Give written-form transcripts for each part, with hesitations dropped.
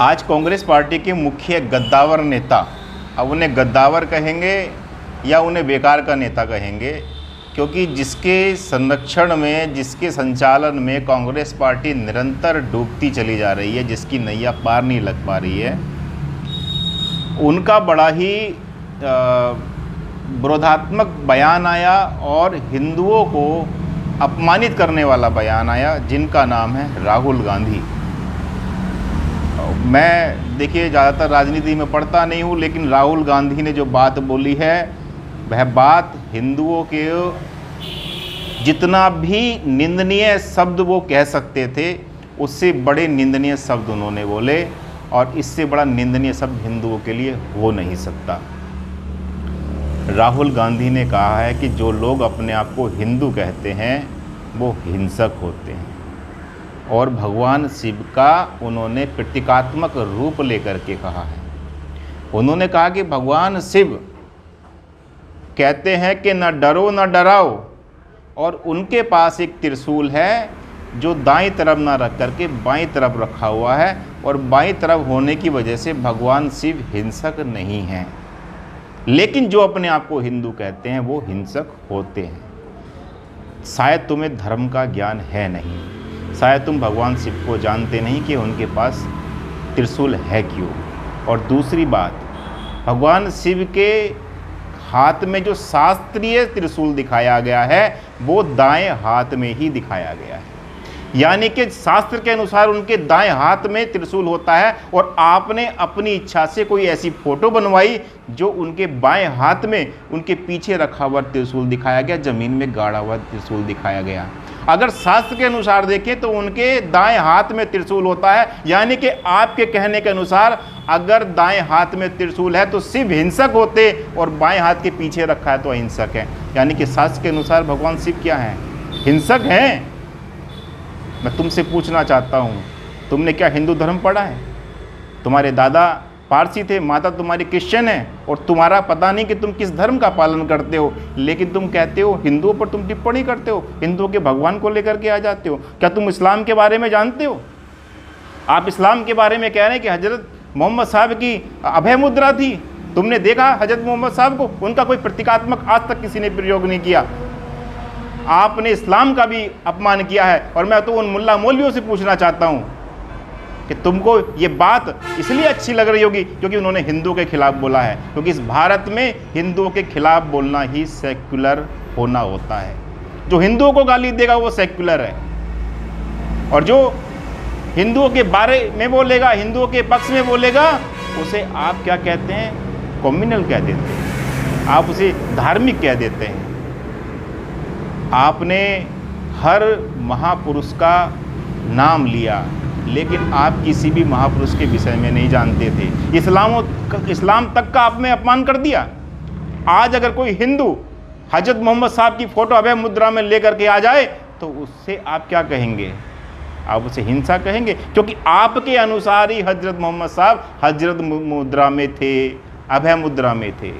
आज कांग्रेस पार्टी के मुख्य गद्दावर नेता, अब उन्हें गद्दावर कहेंगे या उन्हें बेकार का नेता कहेंगे, क्योंकि जिसके संरक्षण में, जिसके संचालन में कांग्रेस पार्टी निरंतर डूबती चली जा रही है, जिसकी नैया पार नहीं लग पा रही है, उनका बड़ा ही विरोधात्मक बयान आया और हिंदुओं को अपमानित करने वाला बयान आया, जिनका नाम है राहुल गांधी। मैं देखिए ज़्यादातर राजनीति में पढ़ता नहीं हूँ, लेकिन राहुल गांधी ने जो बात बोली है वह बात हिंदुओं के जितना भी निंदनीय शब्द वो कह सकते थे उससे बड़े निंदनीय शब्द उन्होंने बोले, और इससे बड़ा निंदनीय शब्द हिंदुओं के लिए हो नहीं सकता। राहुल गांधी ने कहा है कि जो लोग अपने आप को हिंदू कहते हैं वो हिंसक होते हैं, और भगवान शिव का उन्होंने प्रतीकात्मक रूप लेकर के कहा है। उन्होंने कहा कि भगवान शिव कहते हैं कि न डरो न डराओ, और उनके पास एक त्रिशूल है जो दाईं तरफ ना रख करके बाईं तरफ रखा हुआ है, और बाईं तरफ होने की वजह से भगवान शिव हिंसक नहीं हैं। लेकिन जो अपने आप को हिंदू कहते हैं वो हिंसक होते हैं। शायद तुम्हें धर्म का ज्ञान है नहीं, शायद तुम भगवान शिव को जानते नहीं कि उनके पास त्रिशूल है क्यों। और दूसरी बात, भगवान शिव के हाथ में जो शास्त्रीय त्रिशूल दिखाया गया है वो दाएं हाथ में ही दिखाया गया है, यानी कि शास्त्र के अनुसार उनके दाएं हाथ में त्रिशूल होता है, और आपने अपनी इच्छा से कोई ऐसी फोटो बनवाई जो उनके बाएं हाथ में उनके पीछे रखा हुआ त्रिशूल दिखाया गया, ज़मीन में गाड़ा हुआ त्रिशूल दिखाया गया। अगर शास्त्र के अनुसार देखें तो उनके दाएं हाथ में त्रिशूल होता है, यानी कि आपके कहने के अनुसार अगर दाएं हाथ में त्रिशूल है तो शिव हिंसक होते, और बाएं हाथ के पीछे रखा है तो अहिंसक है। यानी कि शास्त्र के अनुसार भगवान शिव क्या हैं? हिंसक हैं। मैं तुमसे पूछना चाहता हूँ, तुमने क्या हिंदू धर्म पढ़ा है? तुम्हारे दादा पारसी थे, माता तुम्हारी क्रिश्चियन है, और तुम्हारा पता नहीं कि तुम किस धर्म का पालन करते हो, लेकिन तुम कहते हो हिंदुओं पर तुम टिप्पणी करते हो, हिंदुओं के भगवान को लेकर के आ जाते हो। क्या तुम इस्लाम के बारे में जानते हो? आप इस्लाम के बारे में कह रहे हैं कि हजरत मोहम्मद साहब की अभय मुद्रा थी। तुमने देखा हजरत मोहम्मद साहब को? उनका कोई प्रतीकात्मक आज तक किसी ने प्रयोग नहीं किया। आपने इस्लाम का भी अपमान किया है। और मैं तो उन मुल्ला मौलवियों से पूछना चाहता हूँ कि तुमको ये बात इसलिए अच्छी लग रही होगी क्योंकि उन्होंने हिंदुओं के खिलाफ बोला है, क्योंकि इस भारत में हिंदुओं के खिलाफ बोलना ही सेक्युलर होना होता है। जो हिंदुओं को गाली देगा वो सेक्युलर है, और जो हिंदुओं के बारे में बोलेगा, हिंदुओं के पक्ष में बोलेगा, उसे आप क्या कहते हैं? कम्युनल कह देते हैं, आप उसे धार्मिक कह देते हैं। आपने हर महापुरुष का नाम लिया, लेकिन आप किसी भी महापुरुष के विषय में नहीं जानते थे। इस्लाम तक का आपने अपमान कर दिया। आज अगर कोई हिंदू हजरत मोहम्मद साहब की फोटो अभय मुद्रा में लेकर के आ जाए तो उससे आप क्या कहेंगे? आप उसे हिंसा कहेंगे, क्योंकि आपके अनुसार ही हजरत मोहम्मद साहब हजरत मुद्रा में थे, अभय मुद्रा में थे।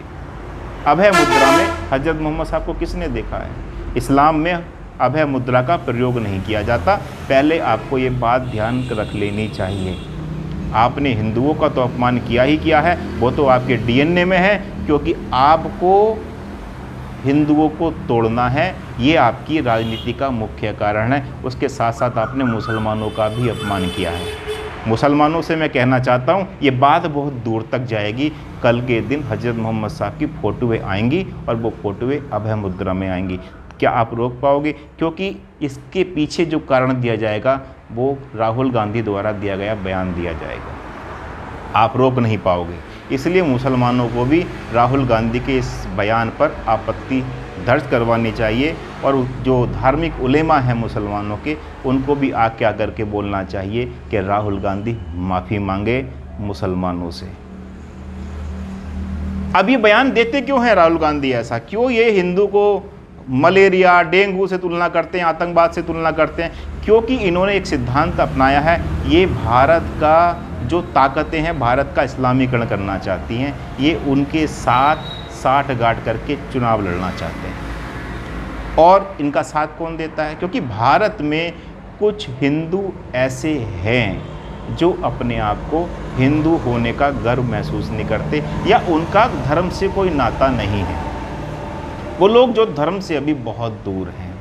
अभय मुद्रा में हजरत मोहम्मद साहब को किसने देखा है? इस्लाम में अभय मुद्रा का प्रयोग नहीं किया जाता। पहले आपको ये बात ध्यान रख लेनी चाहिए। आपने हिंदुओं का तो अपमान किया ही किया है, वो तो आपके डीएनए में है, क्योंकि आपको हिंदुओं को तोड़ना है, ये आपकी राजनीति का मुख्य कारण है। उसके साथ साथ आपने मुसलमानों का भी अपमान किया है। मुसलमानों से मैं कहना चाहता हूँ ये बात बहुत दूर तक जाएगी। कल के दिन हजरत मोहम्मद साहब की फ़ोटोएँ आएंगी, और वो फ़ोटोएँ अभय मुद्रा में आएंगी। क्या आप रोक पाओगे? क्योंकि इसके पीछे जो कारण दिया जाएगा वो राहुल गांधी द्वारा दिया गया बयान दिया जाएगा। आप रोक नहीं पाओगे। इसलिए मुसलमानों को भी राहुल गांधी के इस बयान पर आपत्ति दर्ज करवानी चाहिए, और जो धार्मिक उलेमा हैं मुसलमानों के, उनको भी आके आकर के बोलना चाहिए कि राहुल गांधी माफ़ी मांगे मुसलमानों से। अब ये बयान देते क्यों हैं राहुल गांधी ऐसा? क्यों ये हिंदू को मलेरिया, डेंगू से तुलना करते हैं, आतंकवाद से तुलना करते हैं? क्योंकि इन्होंने एक सिद्धांत अपनाया है, ये भारत का जो ताकतें हैं, भारत का इस्लामीकरण करना चाहती हैं, ये उनके साथ साठ गांठ करके चुनाव लड़ना चाहते हैं। और इनका साथ कौन देता है? क्योंकि भारत में कुछ हिंदू ऐसे हैं जो अपने आप को हिंदू होने का गर्व महसूस नहीं करते या उनका धर्म से कोई नाता नहीं है। वो लोग जो धर्म से अभी बहुत दूर हैं,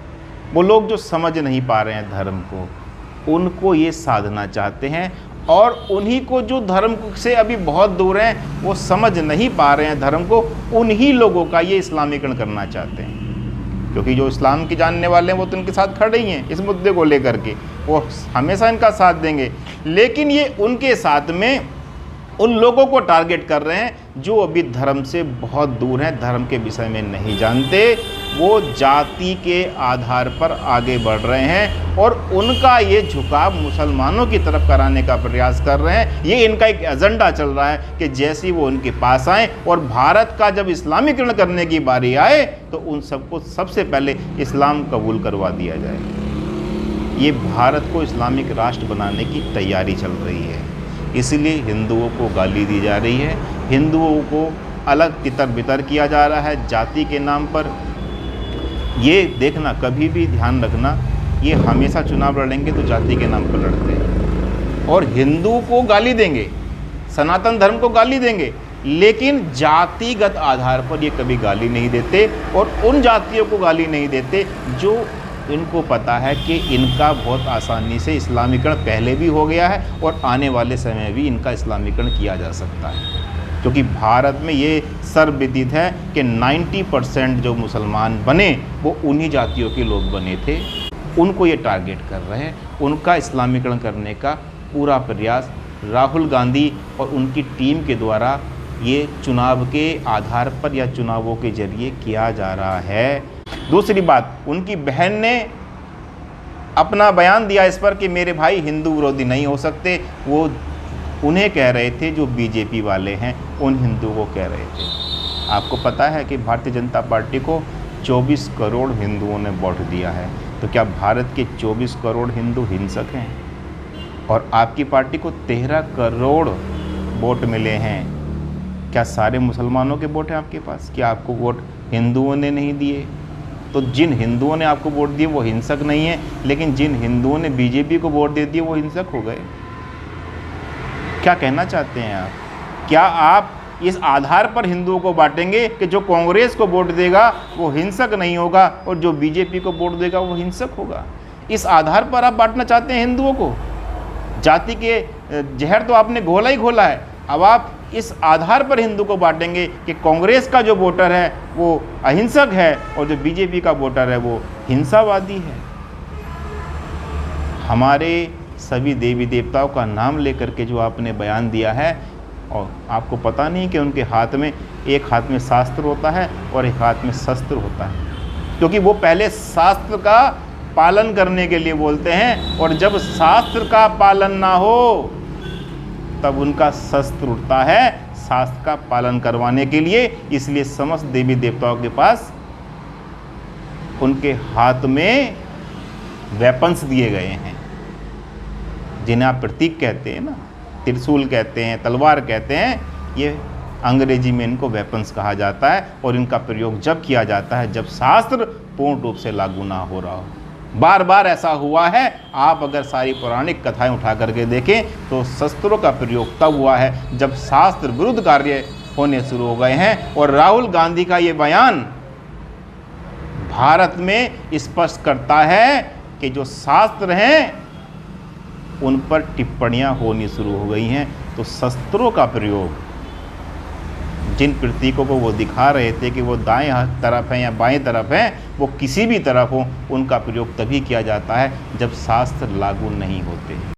वो लोग जो समझ नहीं पा रहे हैं धर्म को, उनको ये साधना चाहते हैं। और उन्हीं को जो धर्म से अभी बहुत दूर हैं, वो समझ नहीं पा रहे हैं धर्म को, उन्हीं लोगों का ये इस्लामीकरण करना चाहते हैं। क्योंकि जो इस्लाम के जानने वाले हैं वो तो इनके साथ खड़े ही हैं इस मुद्दे को लेकर के, वो हमेशा इनका साथ देंगे। लेकिन ये उनके साथ में उन लोगों को टारगेट कर रहे हैं जो अभी धर्म से बहुत दूर हैं, धर्म के विषय में नहीं जानते, वो जाति के आधार पर आगे बढ़ रहे हैं और उनका ये झुकाव मुसलमानों की तरफ कराने का प्रयास कर रहे हैं। ये इनका एक एजेंडा चल रहा है कि जैसे ही वो उनके पास आए और भारत का जब इस्लामीकरण करने की बारी आए तो उन सबको सबसे पहले इस्लाम कबूल करवा दिया जाए। ये भारत को इस्लामिक राष्ट्र बनाने की तैयारी चल रही है। इसलिए हिंदुओं को गाली दी जा रही है, हिंदुओं को अलग तितर बितर किया जा रहा है जाति के नाम पर। ये देखना, कभी भी ध्यान रखना, ये हमेशा चुनाव लड़ेंगे तो जाति के नाम पर लड़ते हैं और हिंदू को गाली देंगे, सनातन धर्म को गाली देंगे, लेकिन जातिगत आधार पर ये कभी गाली नहीं देते और उन जातियों को गाली नहीं देते जो इनको पता है कि इनका बहुत आसानी से इस्लामीकरण पहले भी हो गया है और आने वाले समय भी इनका इस्लामीकरण किया जा सकता है। क्योंकि भारत में ये सर्वविदित है कि 90% जो मुसलमान बने वो उन्हीं जातियों के लोग बने थे। उनको ये टारगेट कर रहे हैं, उनका इस्लामीकरण करने का पूरा प्रयास राहुल गांधी और उनकी टीम के द्वारा ये चुनाव के आधार पर या चुनावों के जरिए किया जा रहा है। दूसरी बात, उनकी बहन ने अपना बयान दिया इस पर कि मेरे भाई हिंदू विरोधी नहीं हो सकते। वो उन्हें कह रहे थे जो बीजेपी वाले हैं, उन हिंदुओं को कह रहे थे। आपको पता है कि भारतीय जनता पार्टी को 24 करोड़ हिंदुओं ने वोट दिया है। तो क्या भारत के 24 करोड़ हिंदू हिंसक हैं? और आपकी पार्टी को 13 करोड़ वोट मिले हैं। क्या सारे मुसलमानों के वोट हैं आपके पास? क्या आपको वोट हिंदुओं ने नहीं दिए? तो जिन हिंदुओं ने आपको वोट दिए वो हिंसक नहीं है, लेकिन जिन हिंदुओं ने बीजेपी को वोट दे दिए वो हिंसक हो गए। क्या कहना चाहते हैं आप? क्या आप इस आधार पर हिंदुओं को बांटेंगे कि जो कांग्रेस को वोट देगा वो हिंसक नहीं होगा और जो बीजेपी को वोट देगा वो हिंसक होगा? इस आधार पर आप बांटना चाहते हैं हिंदुओं को? जाति के जहर तो आपने घोला ही घोला है। अब आप इस आधार पर हिंदू को बांटेंगे कि कांग्रेस का जो वोटर है वो अहिंसक है और जो बीजेपी का वोटर है वो हिंसावादी है। हमारे सभी देवी देवताओं का नाम लेकर के जो आपने बयान दिया है, और आपको पता नहीं कि उनके हाथ में एक हाथ में शास्त्र होता है और एक हाथ में शस्त्र होता है, क्योंकि वो पहले शास्त्र का पालन करने के लिए बोलते हैं और जब शास्त्र का पालन ना हो तब उनका शस्त्र उठता है शास्त्र का पालन करवाने के लिए। इसलिए समस्त देवी देवताओं के पास उनके हाथ में वेपन्स दिए गए हैं, जिन्हें आप प्रतीक कहते हैं ना, त्रिशूल कहते हैं, तलवार कहते हैं। ये अंग्रेजी में इनको वेपन्स कहा जाता है और इनका प्रयोग जब किया जाता है जब शास्त्र पूर्ण रूप से लागू ना हो रहा हो। बार बार ऐसा हुआ है। आप अगर सारी पौराणिक कथाएं उठा करके देखें तो शस्त्रों का प्रयोग तब हुआ है जब शास्त्र विरुद्ध कार्य होने शुरू हो गए हैं। और राहुल गांधी का ये बयान भारत में स्पष्ट करता है कि जो शास्त्र हैं उन पर टिप्पणियां होनी शुरू हो गई हैं। तो शस्त्रों का प्रयोग, जिन प्रतीकों को वो दिखा रहे थे कि वो दाएं तरफ हैं या बाएं तरफ हैं, वो किसी भी तरफ हो, उनका प्रयोग तभी किया जाता है जब शास्त्र लागू नहीं होते।